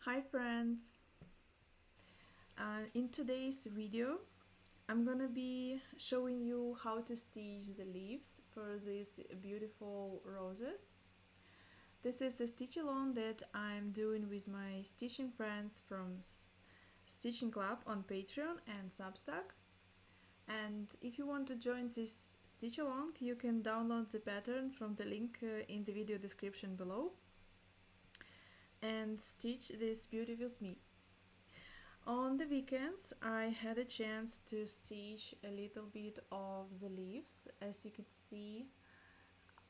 Hi friends! In today's video I'm gonna be showing you how to stitch the leaves for these beautiful roses. This is a stitch along that I'm doing with my stitching friends from Stitching Club on Patreon and Substack. And if you want to join this stitch along, you can download the pattern from the link in the video description below and stitch this beauty with me. On the weekends I had a chance to stitch a little bit of the leaves. As you can see,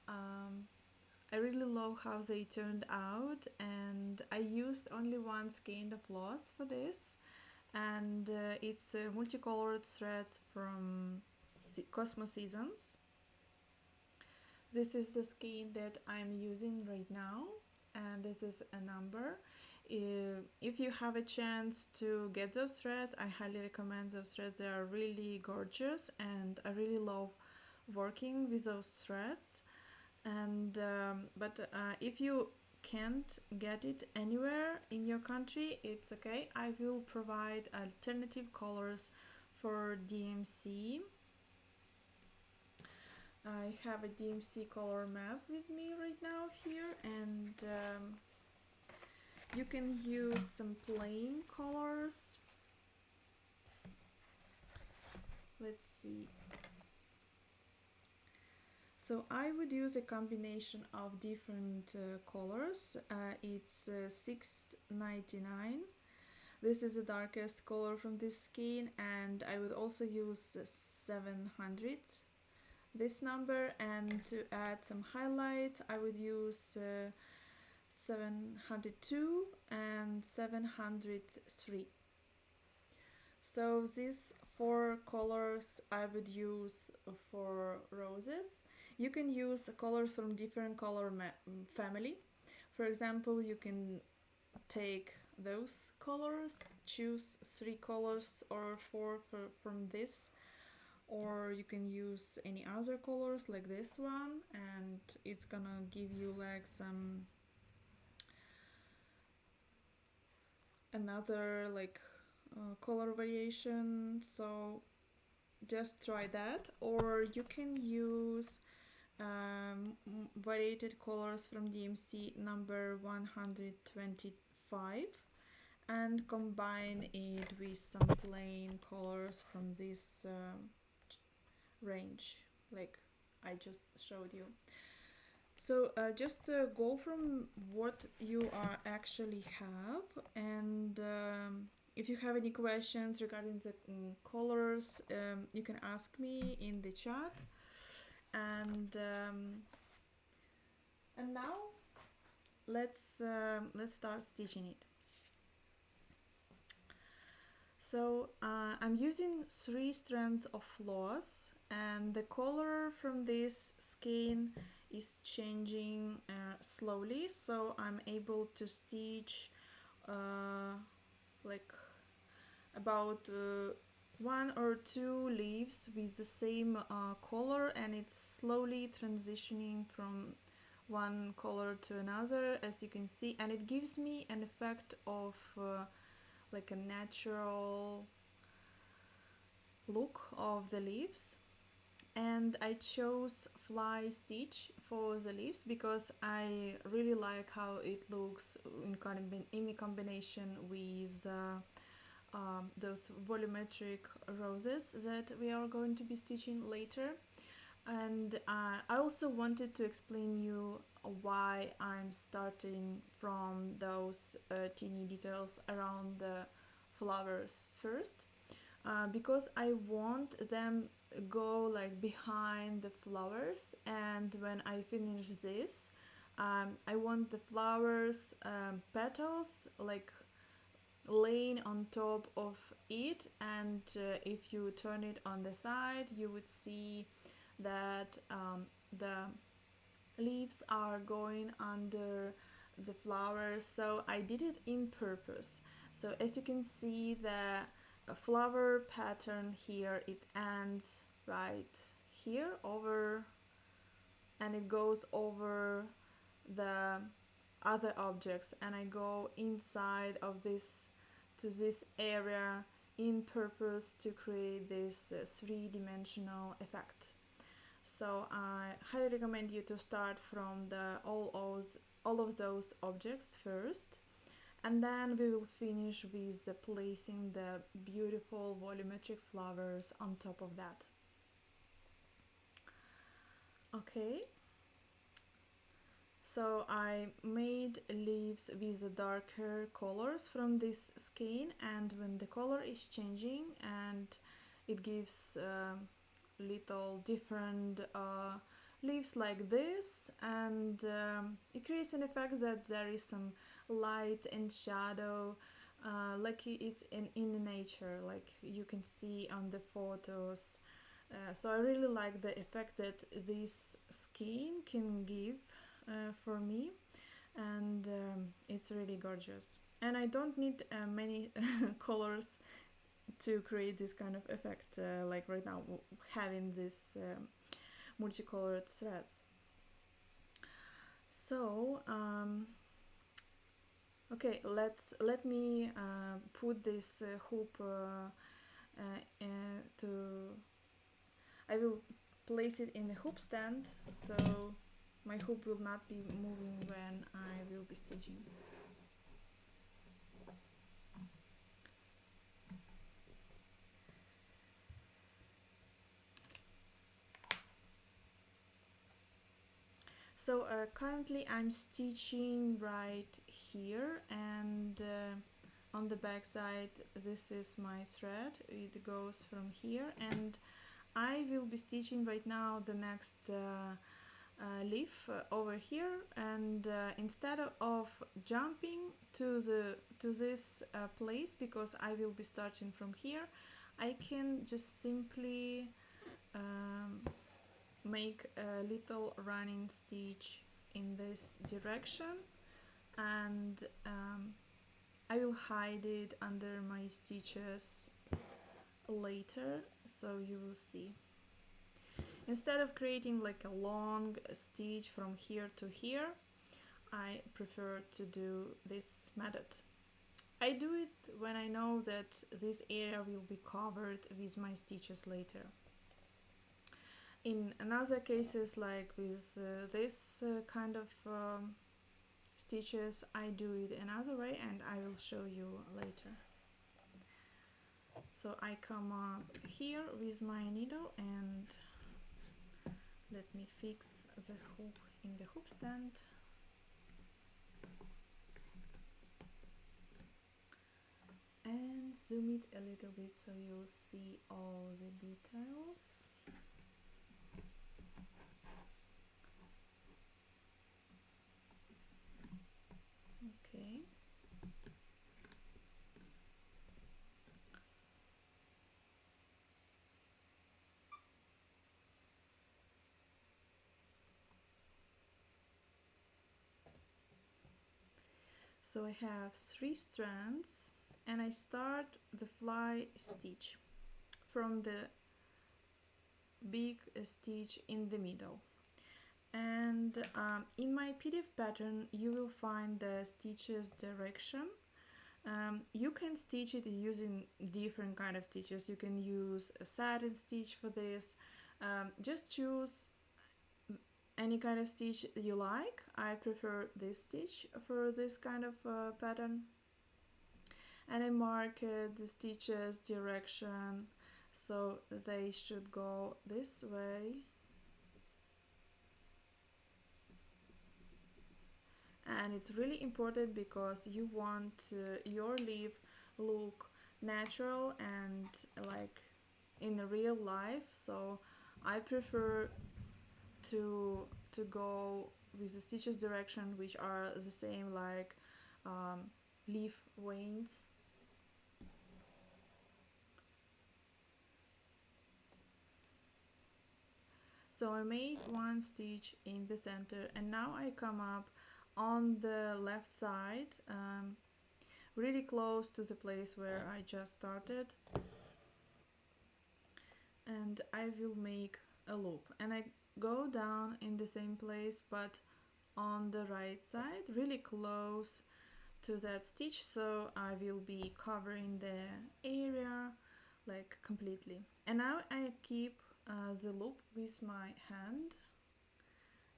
I really love how they turned out, and I used only one skein of floss for this, and it's multicolored threads from Cosmo Seasons. This is the skein that I'm using right now, and this is a number. If you have a chance to get those threads, I highly recommend those threads. They are really gorgeous and I really love working with those threads. And if you can't get it anywhere in your country, it's okay. I will provide alternative colors for DMC. I have a DMC color map with me right now here, and you can use some plain colors. Let's see. So I would use a combination of different colors. It's $6.99. This is the darkest color from this skein, and I would also use 700, this number, and to add some highlights I would use 702 and 703. So these four colors I would use for roses. You can use colors from different color family. For example, you can take those colors, choose 3 colors or 4 from this, or you can use any other colors like this one, and it's gonna give you like some another like color variation. So just try that, or you can use variated colors from DMC number 125 and combine it with some plain colors from this range like I just showed you. So just go from what you actually have, and if you have any questions regarding the colors, you can ask me in the chat. And now let's start stitching it. So I'm using 3 strands of floss, and the color from this skein is changing slowly, so I'm able to stitch like about 1 or 2 leaves with the same color, and it's slowly transitioning from one color to another, as you can see, and it gives me an effect of like a natural look of the leaves. And I chose fly stitch for the leaves because I really like how it looks in combination with those volumetric roses that we are going to be stitching later. And I also wanted to explain you why I'm starting from those teeny details around the flowers first, because I want them go like behind the flowers, and when I finish this, I want the flowers petals like laying on top of it, and if you turn it on the side you would see that the leaves are going under the flowers. So I did it in purpose. So as you can see, the flower pattern here, it ends right here over, and it goes over the other objects, and I go inside of this to this area in purpose to create this three-dimensional effect. So I highly recommend you to start from the all of those objects first, and then we will finish with placing the beautiful volumetric flowers on top of that. Okay, so I made leaves with the darker colors from this skein, and when the color is changing and it gives little different leaves like this, and it creates an effect that there is some light and shadow, like it's in nature, like you can see on the photos. So I really like the effect that this skin can give for me, and it's really gorgeous. And I don't need many colors to create this kind of effect, like right now having this multicolored threads. So okay, let me put this hoop to I will place it in the hoop stand, so my hoop will not be moving when I will be stitching. So currently I'm stitching right here, and on the back side this is my thread. It goes from here, and I will be stitching right now the next leaf over here, and instead of jumping to this place, because I will be starting from here, I can just simply make a little running stitch in this direction, and I will hide it under my stitches later, so you will see. Instead of creating like a long stitch from here to here, I prefer to do this method. I do it when I know that this area will be covered with my stitches later. In another cases, like with this kind of stitches, I do it another way, and I will show you later. So I come up here with my needle, and let me fix the hoop in the hoop stand. And zoom it a little bit so you'll see all the details. Okay. So I have 3 strands, and I start the fly stitch from the big stitch in the middle. And in my PDF pattern you will find the stitches direction. You can stitch it using different kind of stitches. You can use a satin stitch for this. Just choose any kind of stitch you like. I prefer this stitch for this kind of pattern. And I mark the stitches direction, so they should go this way. And it's really important because you want your leaf look natural and like in real life, so I prefer to go with the stitches direction which are the same like leaf veins. So I made one stitch in the center, and now I come up on the left side, really close to the place where I just started, and I will make a loop, and I go down in the same place but on the right side, really close to that stitch, so I will be covering the area like completely. And now I keep the loop with my hand,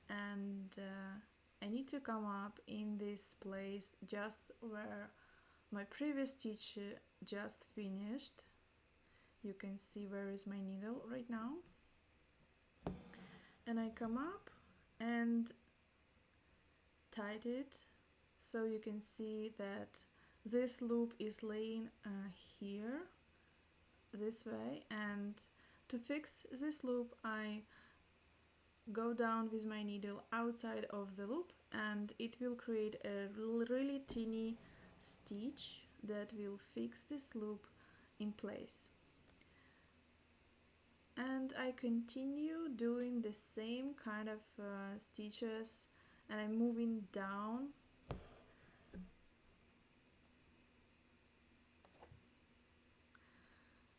and I need to come up in this place just where my previous stitch just finished. You can see where is my needle right now, and I come up and tied it, so you can see that this loop is laying here this way. And to fix this loop, I go down with my needle outside of the loop, and it will create a really teeny stitch that will fix this loop in place. And I continue doing the same kind of stitches, and I'm moving down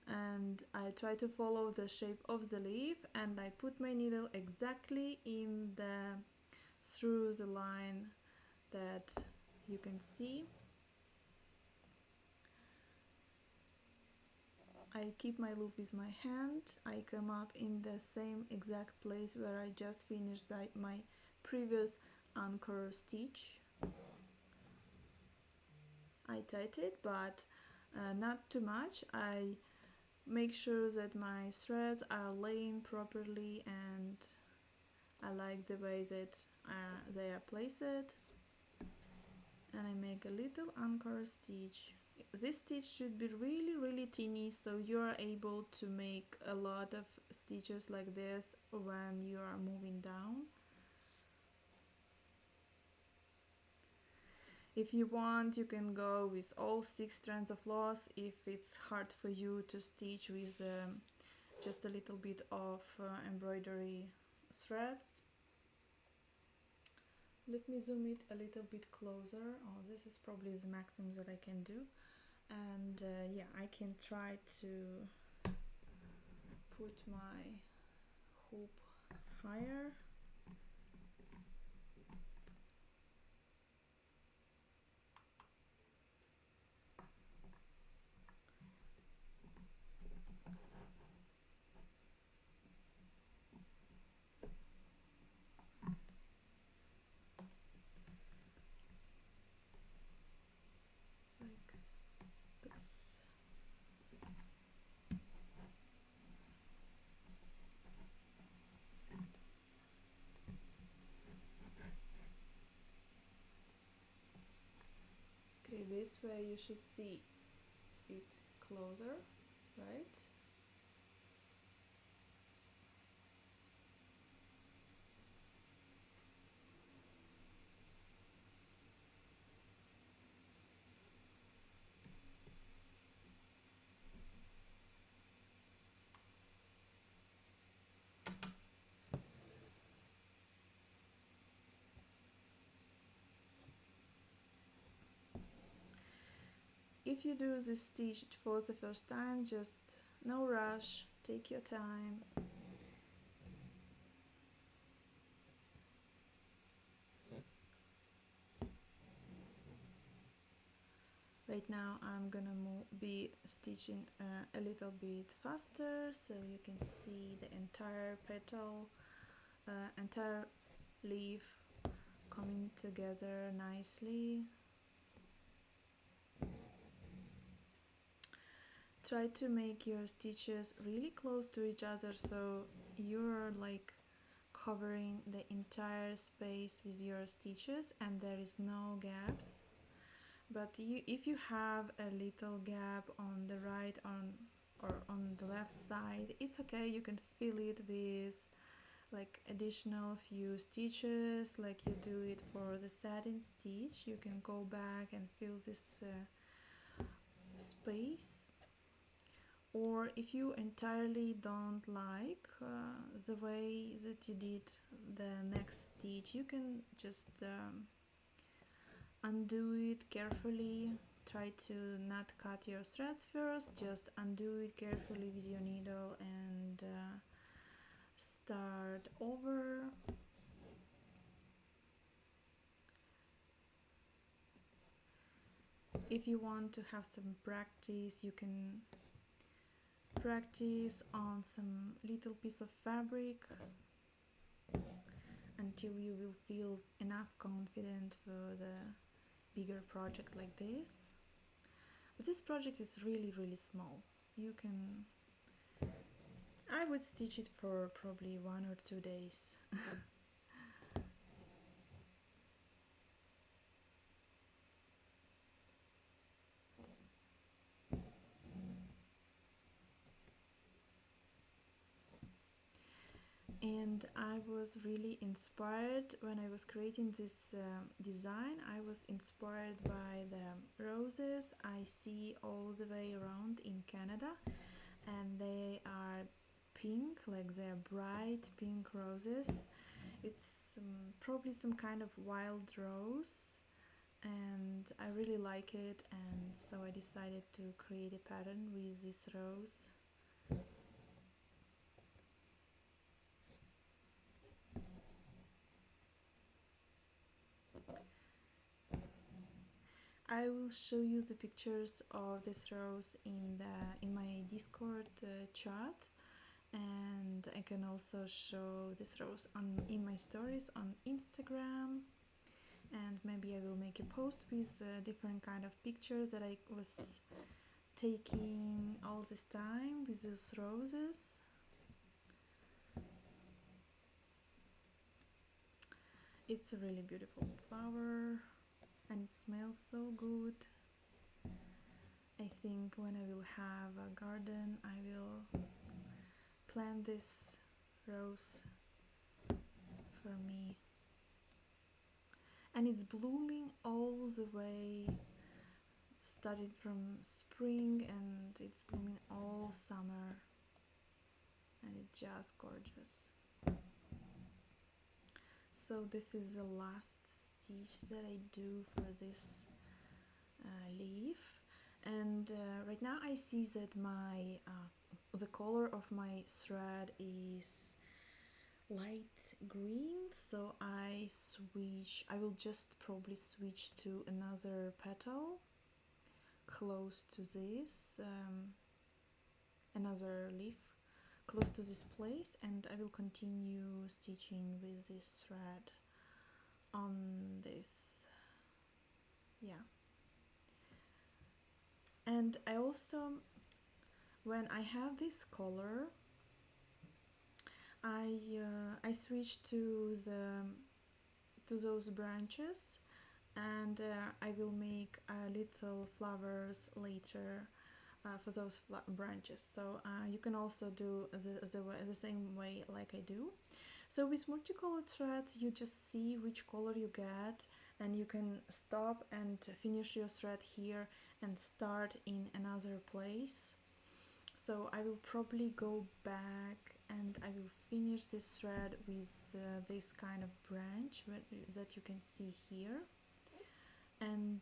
and I try to follow the shape of the leaf, and I put my needle exactly in the through the line that you can see. I keep my loop with my hand. I come up in the same exact place where I just finished my previous anchor stitch. I tight it, but not too much. I make sure that my threads are laying properly, and I like the way that they are placed. And I make a little anchor stitch. This stitch should be really teeny, so you are able to make a lot of stitches like this when you are moving down. If you want, you can go with all 6 strands of floss if it's hard for you to stitch with just a little bit of embroidery threads. Let me zoom it a little bit closer. Oh, this is probably the maximum that I can do. And yeah, I can try to put my hoop higher. Like this. Okay, this way you should see it closer, right? If you do this stitch for the first time, just no rush, take your time. Right now I'm gonna be stitching a little bit faster, so you can see the entire petal, entire leaf coming together nicely. Try to make your stitches really close to each other, so you're like covering the entire space with your stitches and there is no gaps. But if you have a little gap on the right or on the left side, it's okay, you can fill it with like additional few stitches like you do it for the satin stitch. You can go back and fill this space. Or if you entirely don't like the way that you did the next stitch, you can just undo it carefully. Try to not cut your threads first, just undo it carefully with your needle and start over. If you want to have some practice, you can practice on some little piece of fabric until you will feel enough confident for the bigger project like this. But this project is really small. You can, I would stitch it for probably 1 or 2 days. And I was really inspired when I was creating this design. I was inspired by the roses I see all the way around in Canada, and they are pink, like they're bright pink roses. It's probably some kind of wild rose, and I really like it, and so I decided to create a pattern with this rose. I will show you the pictures of this rose in my Discord chat, and I can also show this rose in my stories on Instagram, and maybe I will make a post with different kind of pictures that I was taking all this time with these roses. It's a really beautiful flower, and it smells so good. I think when I will have a garden, I will plant this rose for me. And it's blooming all the way, started from spring, and it's blooming all summer, and it's just gorgeous. So this is the last stitch that I do for this leaf, and right now I see that my the color of my thread is light green, so I will just probably switch to another petal close to this, another leaf close to this place, and I will continue stitching with this thread on this. Yeah. And I also, when I have this color, I switch to those branches, and I will make little flowers later for those branches. So you can also do the same way like I do. So with multicolored threads, you just see which color you get, and you can stop and finish your thread here and start in another place. So I will probably go back and I will finish this thread with this kind of branch that you can see here, and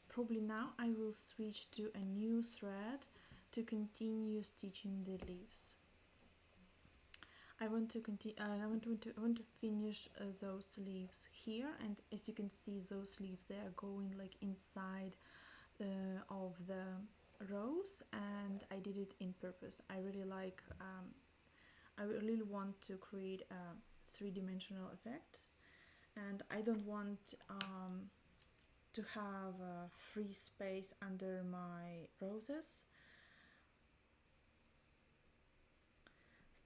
probably now I will switch to a new thread to continue stitching the leaves. I want to finish those leaves here, and as you can see, those leaves, they are going like inside of the rose, and I did it in purpose. I really like I really want to create a three-dimensional effect, and I don't want to have a free space under my roses.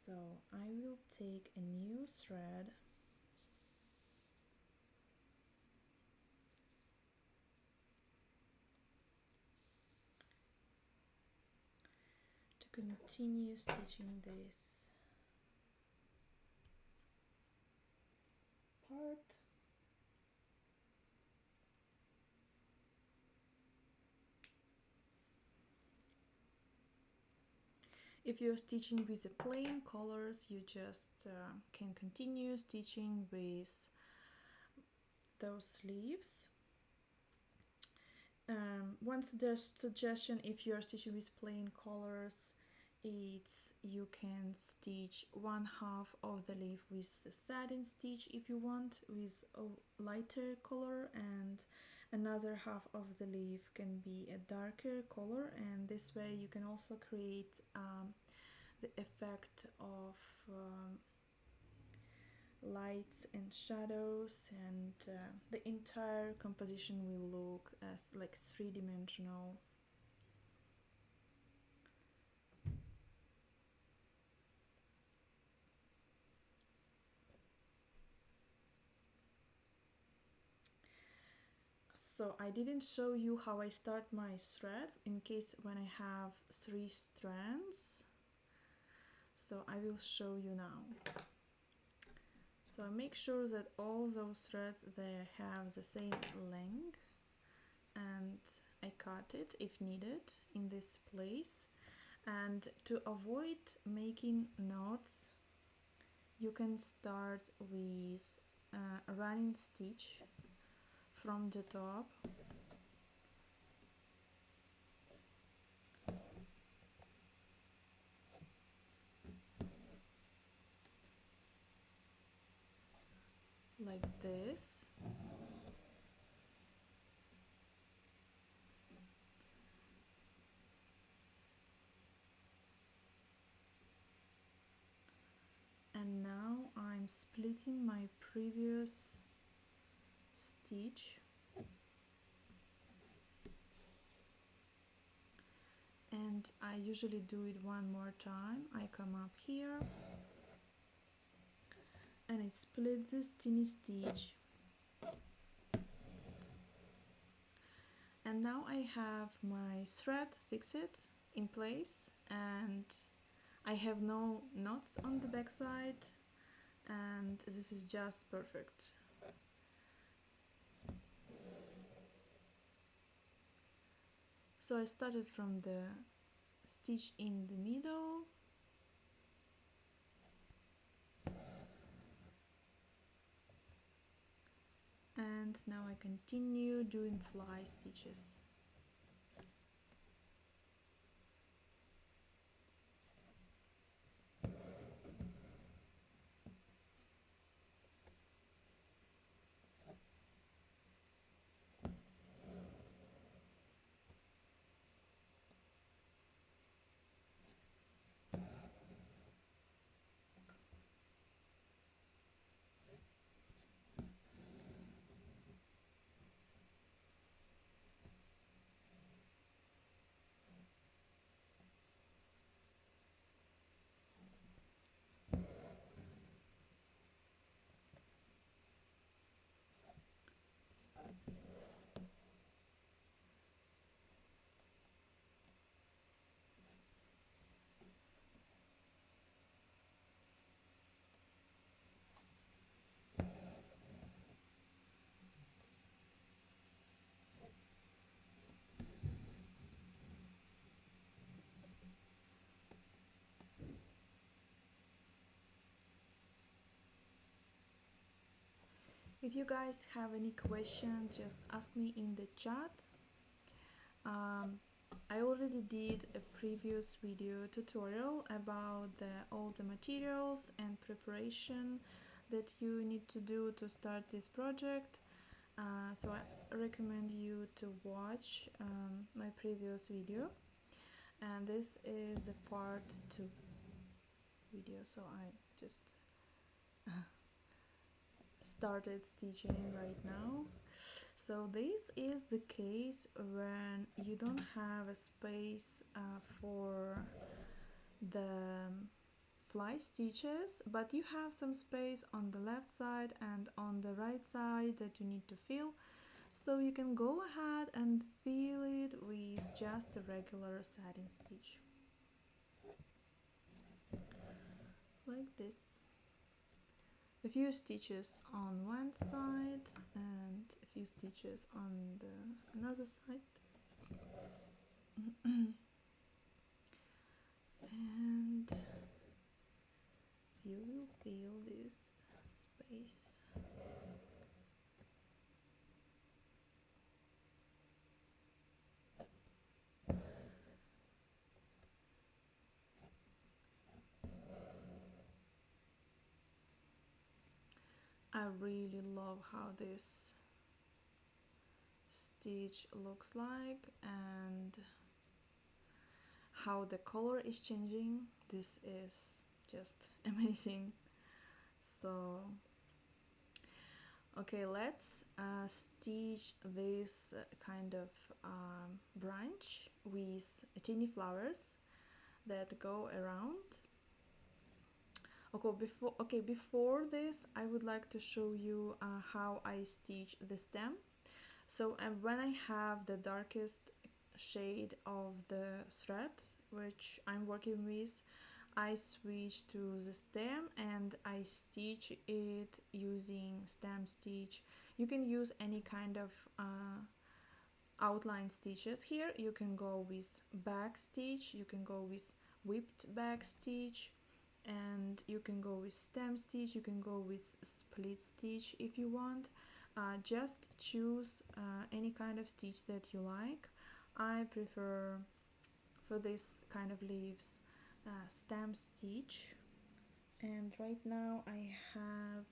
So I will take a new thread to continue stitching this part. If you're stitching with the plain colors, you just can continue stitching with those leaves. One suggestion, if you're stitching with plain colors, it's you can stitch one half of the leaf with the satin stitch if you want, with a lighter color, and Another half of the leaf can be a darker color, and this way you can also create the effect of lights and shadows, and the entire composition will look as like three-dimensional. So I didn't show you how I start my thread in case when I have 3 strands. So I will show you now. So I make sure that all those threads they have the same length, and I cut it if needed in this place. And to avoid making knots, you can start with a running stitch from the top, like this. And now I'm splitting my previous stitch, and I usually do it one more time. I come up here and I split this tiny stitch, and now I have my thread fixed in place, and I have no knots on the back side, and this is just perfect. So I started from the stitch in the middle, and now I continue doing fly stitches. If you guys have any questions, just ask me in the chat. I already did a previous video tutorial about all the materials and preparation that you need to do to start this project. So I recommend you to watch my previous video, and this is the part 2 video. So I just started stitching right now. So this is the case when you don't have a space for the fly stitches, but you have some space on the left side and on the right side that you need to fill. So you can go ahead and fill it with just a regular satin stitch, like this. A few stitches on one side and a few stitches on the another side. And you will fill this space. I really love how this stitch looks like and how the color is changing. This is just amazing. So okay, let's stitch this kind of branch with tiny flowers that go around. Before this, I would like to show you how I stitch the stem. So when I have the darkest shade of the thread which I'm working with, I switch to the stem and I stitch it using stem stitch. You can use any kind of outline stitches here. You can go with back stitch, you can go with whipped back stitch, and you can go with stem stitch, you can go with split stitch if you want. Just choose any kind of stitch that you like. I prefer for this kind of leaves stem stitch, and right now I have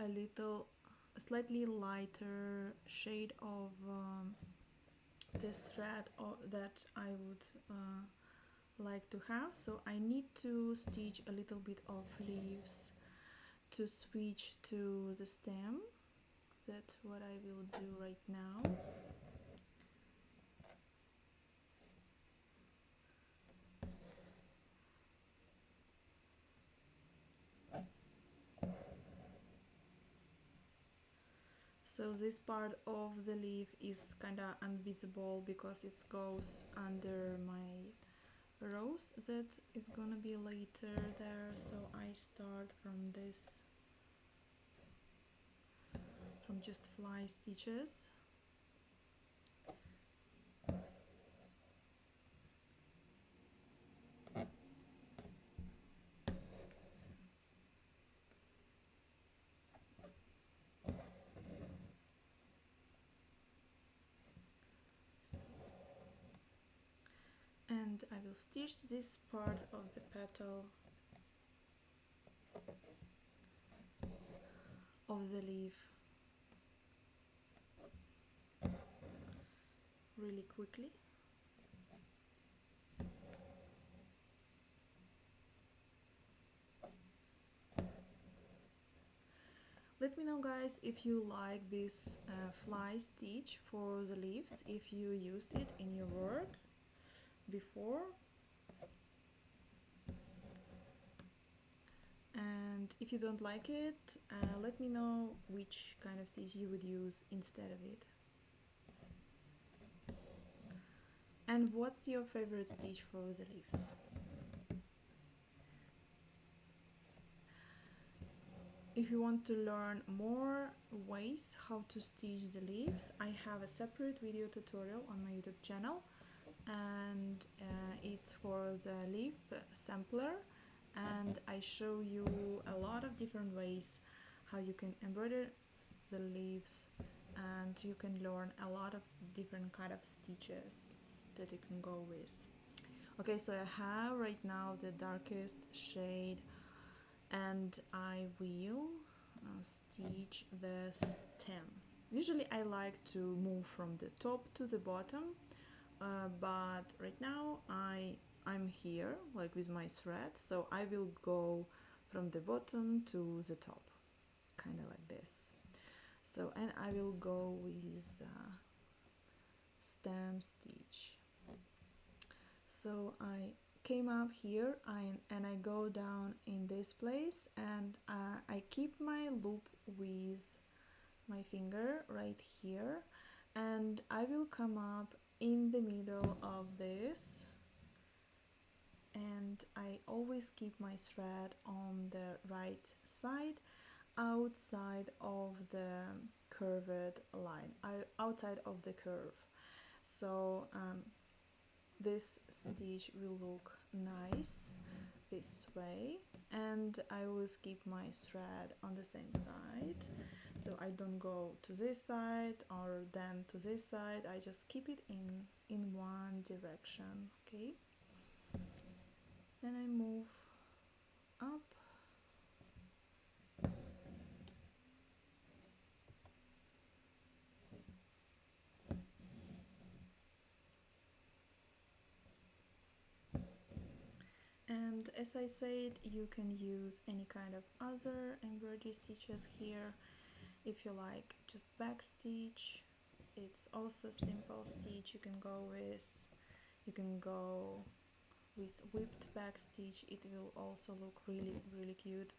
a slightly lighter shade of this thread that I would like to have, so I need to stitch a little bit of leaves to switch to the stem. That's what I will do right now. So this part of the leaf is kinda invisible because it goes under my rose that is gonna be later there. So I start from this, from just fly stitches. And I will stitch this part of the petal of the leaf really quickly. Let me know, guys, if you like this fly stitch for the leaves, if you used it in your work before. And if you don't like it, let me know which kind of stitch you would use instead of it. And what's your favorite stitch for the leaves? If you want to learn more ways how to stitch the leaves, I have a separate video tutorial on my YouTube channel, and it's for the leaf sampler, and I show you a lot of different ways how you can embroider the leaves, and you can learn a lot of different kind of stitches that you can go with. Okay, so I have right now the darkest shade, and I will stitch the stem. Usually I like to move from the top to the bottom, but right now I'm here like with my thread, so I will go from the bottom to the top, kind of like this. So, and I will go with stem stitch. So I came up here and I go down in this place, and I keep my loop with my finger right here, and I will come up in the middle of this, and I always keep my thread on the right side, outside of the curved line, outside of the curve. So this stitch will look nice this way, and I will keep my thread on the same side, so I don't go to this side or then to this side. I just keep it in one direction. Okay, then I move up, And as I said, you can use any kind of other embroidery stitches here. If you like just back stitch, it's also simple stitch you can go with. You can go with whipped back stitch, it will also look really cute.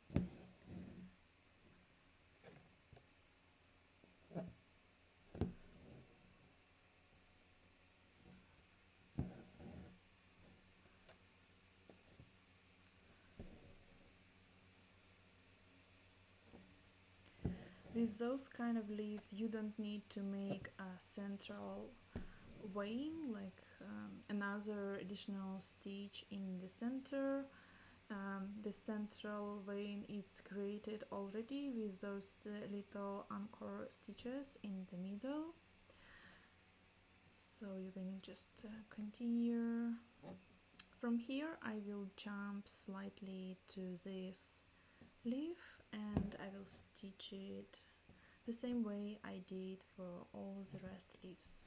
With those kind of leaves you don't need to make a central vein, like another additional stitch in the center. The central vein is created already with those little anchor stitches in the middle. So you can just continue. From here I will jump slightly to this leaf and I will stitch it the same way I did for all the rest leaves.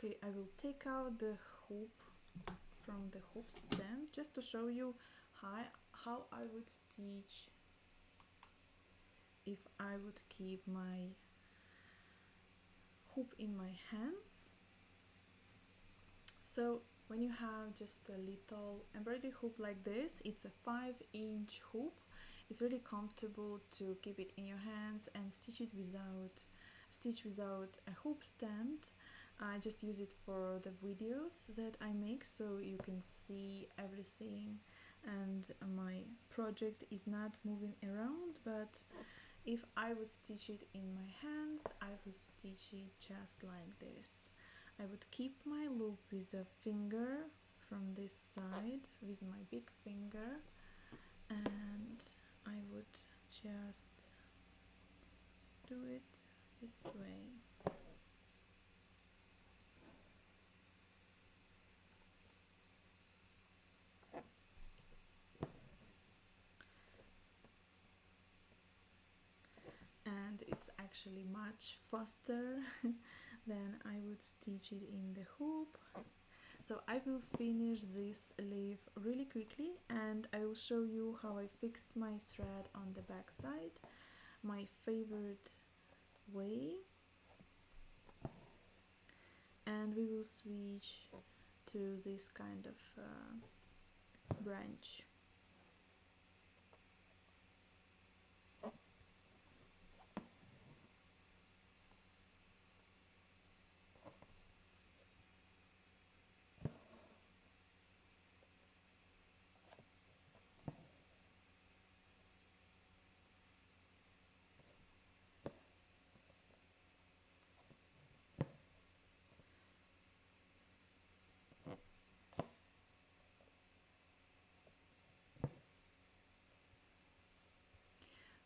Okay, I will take out the hoop from the hoop stand just to show you how I would stitch if I would keep my hoop in my hands. So when you have just a little embroidery hoop like this, it's a 5-inch hoop. It's really comfortable to keep it in your hands and stitch without a hoop stand. I just use it for the videos that I make so you can see everything and my project is not moving around, but if I would stitch it in my hands, I would stitch it just like this. I would keep my loop with a finger from this side, with my big finger, and I would just do it this way. And it's actually much faster than I would stitch it in the hoop. So I will finish this leaf really quickly and I will show you how I fix my thread on the back side, my favorite way, and we will switch to this kind of branch.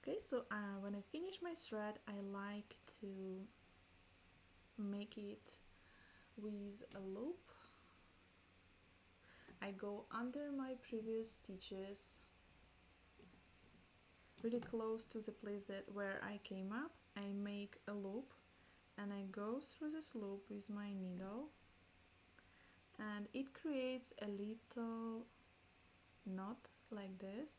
Okay, so when I finish my thread, I like to make it with a loop. I go under my previous stitches, really close to the place where I came up. I make a loop and I go through this loop with my needle, and it creates a little knot like this.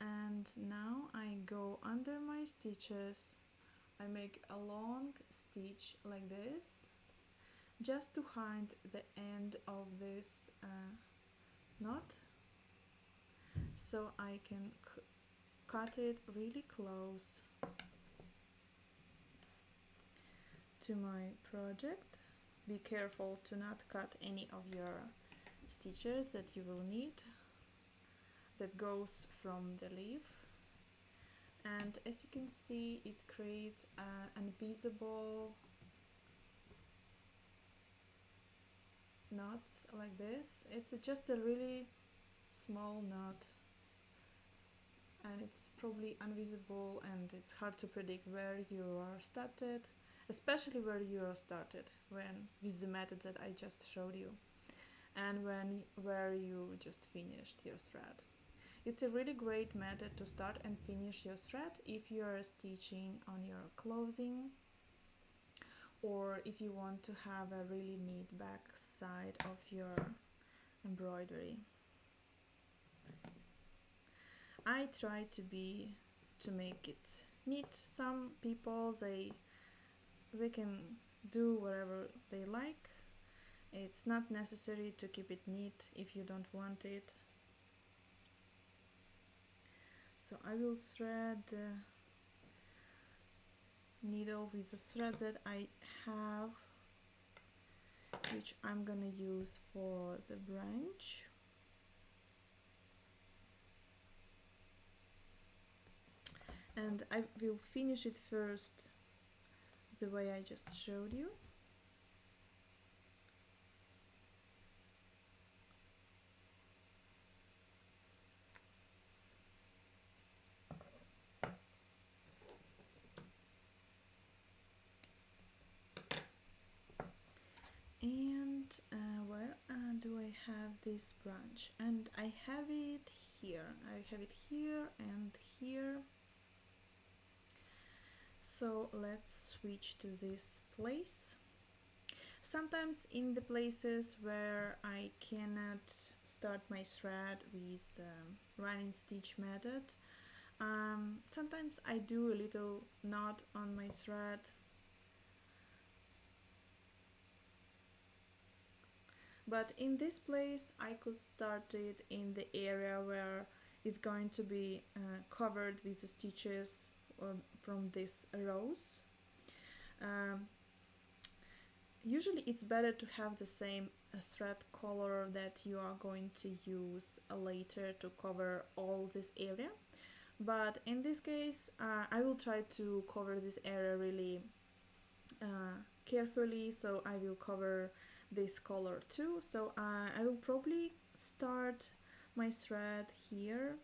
And now I go under my stitches, I make a long stitch like this, just to hide the end of this knot, so I can cut it really close to my project. Be careful to not cut any of your stitches that you will need, that goes from the leaf. And as you can see, it creates an invisible knots like this. It's just a really small knot, and it's probably invisible, and it's hard to predict where you are started, especially where you are started when with the method that I just showed you, and where you just finished your thread. It's a really great method to start and finish your thread if you are stitching on your clothing, or if you want to have a really neat back side of your embroidery. I try to make it neat. Some people they can do whatever they like. It's not necessary to keep it neat if you don't want it. So I will thread the needle with the thread that I have, which I'm gonna use for the branch. And I will finish it first the way I just showed you. And where do I have this branch? And I have it here. I have it here and here. So let's switch to this place. Sometimes in the places where I cannot start my thread with the running stitch method, sometimes I do a little knot on my thread. But in this place I could start it in the area where it's going to be covered with the stitches from these rows. Usually it's better to have the same thread color that you are going to use later to cover all this area. But in this case I will try to cover this area really carefully, so I will cover this color too. So I will probably start my thread here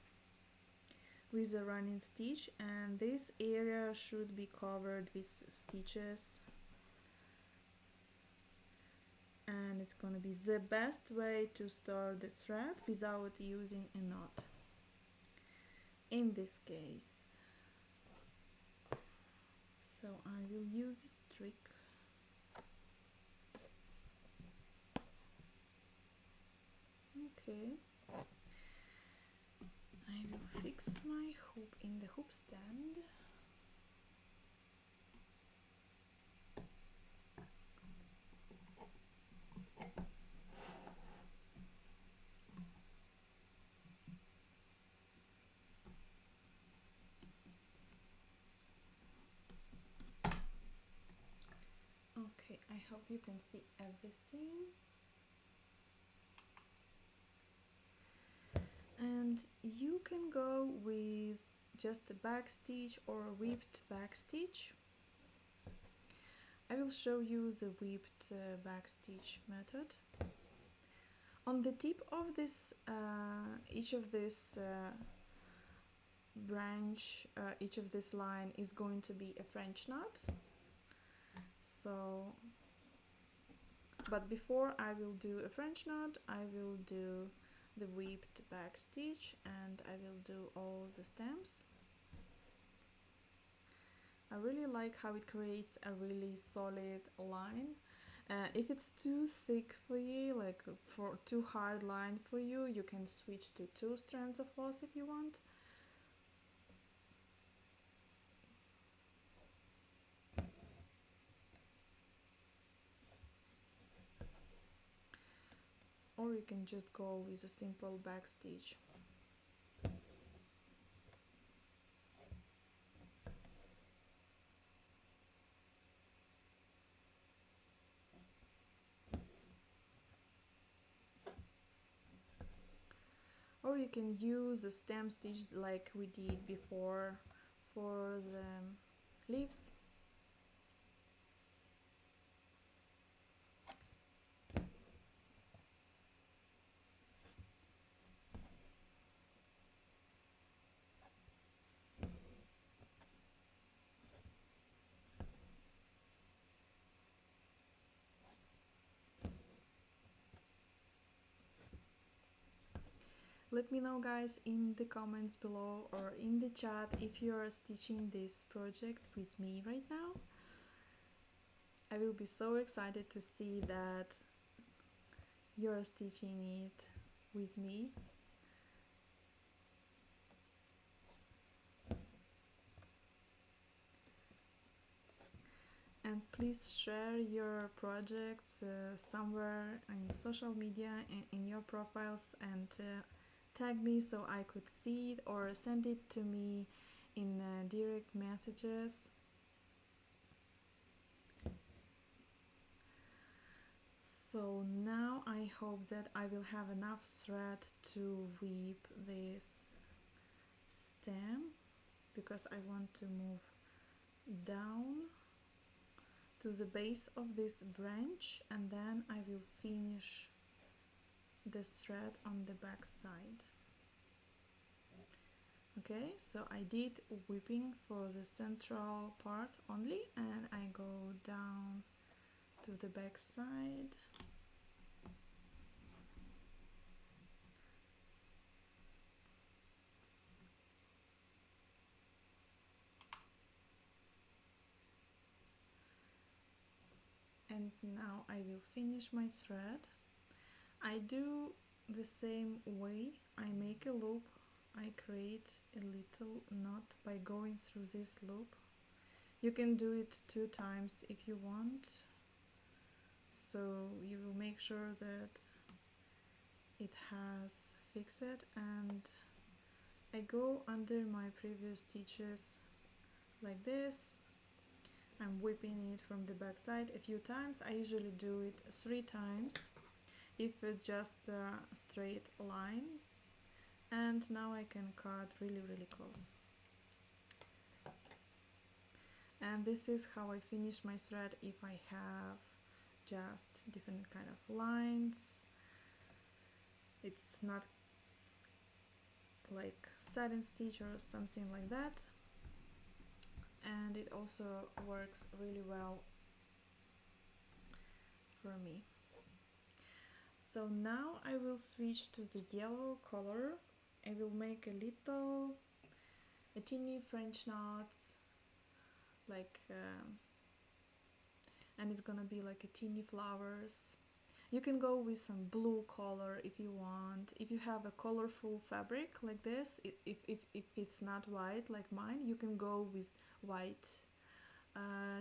with a running stitch, and this area should be covered with stitches, and it's gonna be the best way to start the thread without using a knot in this case. So I will use this trick. Okay, I will fix my hoop in the hoop stand. Okay, I hope you can see everything. And you can go with just a back stitch or a whipped back stitch. I will show you the whipped back stitch method. On the tip of this, each of this branch, each of this line is going to be a French knot. So But before I will do a French knot, I will do the whipped back stitch and I will do all the stems. I really like how it creates a really solid line. If it's too thick for you, like for too hard line for you, you can switch to 2 strands of floss if you want. Or you can just go with a simple back stitch. Or you can use the stem stitch like we did before for the leaves. Let me know guys in the comments below or in the chat if you are stitching this project with me right now. I will be so excited to see that you're stitching it with me. And please share your projects somewhere in social media, in your profiles, and tag me so I could see it, or send it to me in direct messages. So now I hope that I will have enough thread to weave this stem, because I want to move down to the base of this branch, and then I will finish the thread on the back side. Okay, so I did whipping for the central part only, and I go down to the back side. And now I will finish my thread. I do the same way. I make a loop, I create a little knot by going through this loop. You can do it 2 times if you want, so you will make sure that it has fixed, and I go under my previous stitches like this. I'm whipping it from the back side a few times. I usually do it 3 times if it's just a straight line. And now I can cut really close. And this is how I finish my thread if I have just different kind of lines. It's not like satin stitch or something like that. And it also works really well for me. So now I will switch to the yellow color. I will make a teeny French knots, like and it's gonna be like a teeny flowers. You can go with some blue color if you want. If you have a colorful fabric like this, if it's not white like mine, you can go with white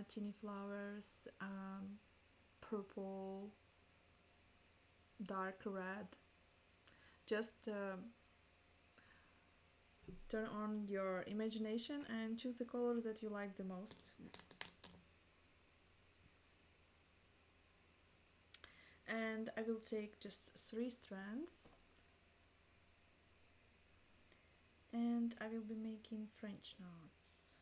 teeny flowers, purple, dark red. Just turn on your imagination and choose the color that you like the most. And I will take just 3 strands, and I will be making French knots.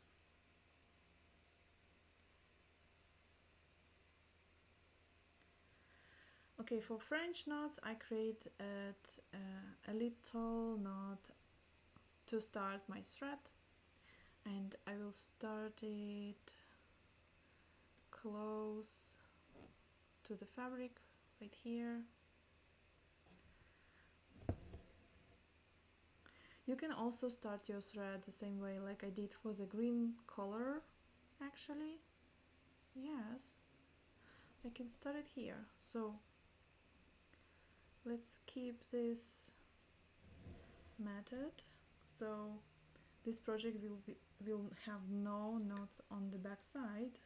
Okay, for French knots I create a little knot to start my thread, and I will start it close to the fabric right here. You can also start your thread the same way like I did for the green color, actually. Yes, I can start it here. So let's keep this method. So this project will have no knots on the back side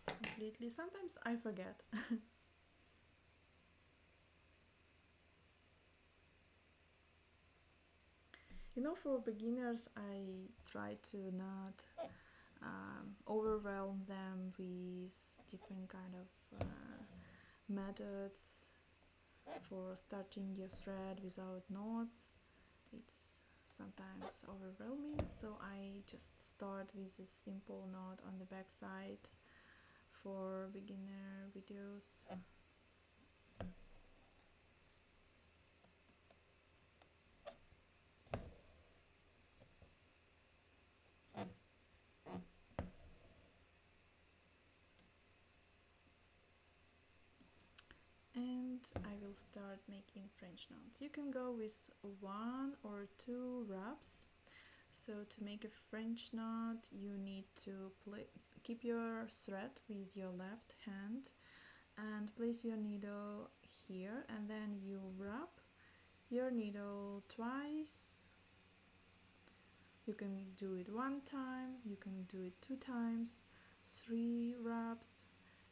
completely. Sometimes I forget. You know, for beginners, I try to not overwhelm them with different kind of methods for starting your thread without knots. It's sometimes overwhelming, so I just start with a simple knot on the back side for beginner videos. And I will start making French knots. You can go with 1 or 2 wraps. So to make a French knot, you need to keep your thread with your left hand and place your needle here, and then you wrap your needle twice. You can do it 1 time, you can do it 2 times, 3 wraps,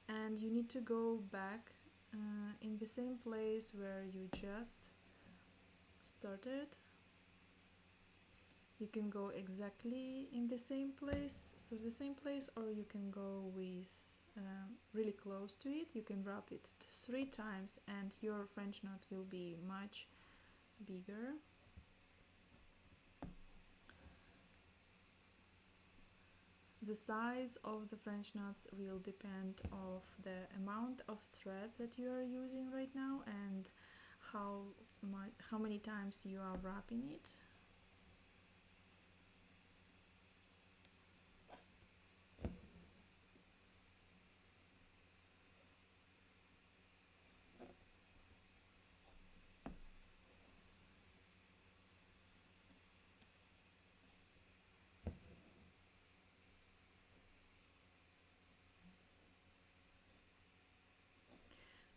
and you need to go back in the same place where you just started. You can go exactly in the same place, so the same place, or you can go with really close to it. You can wrap it 3 times and your French knot will be much bigger. The size of the French knots will depend of the amount of thread that you are using right now and how many times you are wrapping it.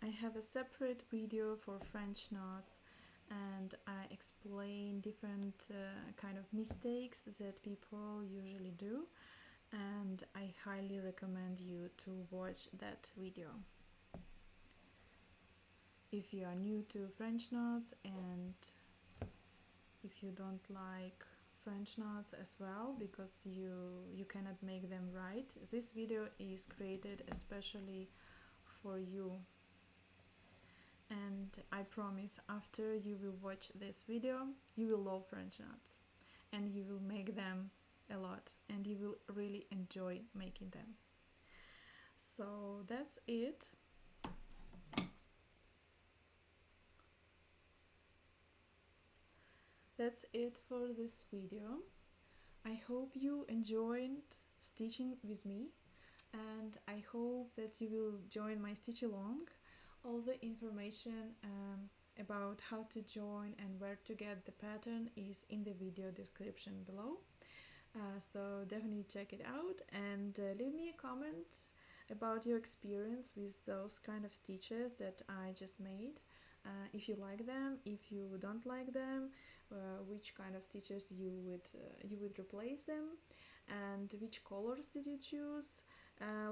I have a separate video for French knots and I explain different kind of mistakes that people usually do, and I highly recommend you to watch that video. If you are new to French knots and if you don't like French knots as well because you cannot make them right, this video is created especially for you. And I promise after you will watch this video, you will love French knots and you will make them a lot and you will really enjoy making them. So that's it. That's it for this video. I hope you enjoyed stitching with me and I hope that you will join my stitch along. All the information about how to join and where to get the pattern is in the video description below. So definitely check it out and leave me a comment about your experience with those kind of stitches that I just made. If you like them, if you don't like them, which kind of stitches you would replace them, and which colors did you choose.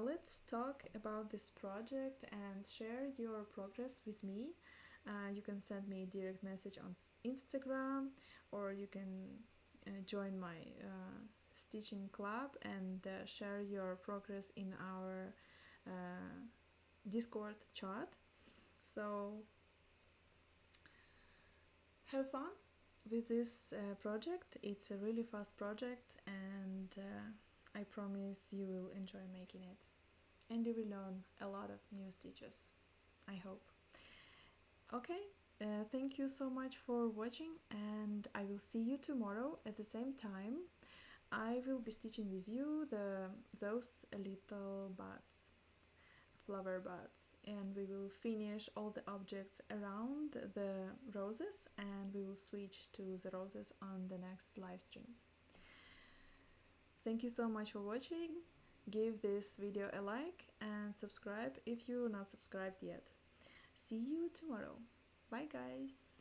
Let's talk about this project and share your progress with me. You can send me a direct message on Instagram, or you can join my stitching club and share your progress in our Discord chat. So have fun with this project. It's a really fast project and I promise you will enjoy making it and you will learn a lot of new stitches, I hope. Okay, thank you so much for watching and I will see you tomorrow at the same time. I will be stitching with you those little buds flower buds, and we will finish all the objects around the roses, and we will switch to the roses on the next live stream. Thank you so much for watching. Give this video a like and subscribe if you're not subscribed yet. See you tomorrow. Bye guys.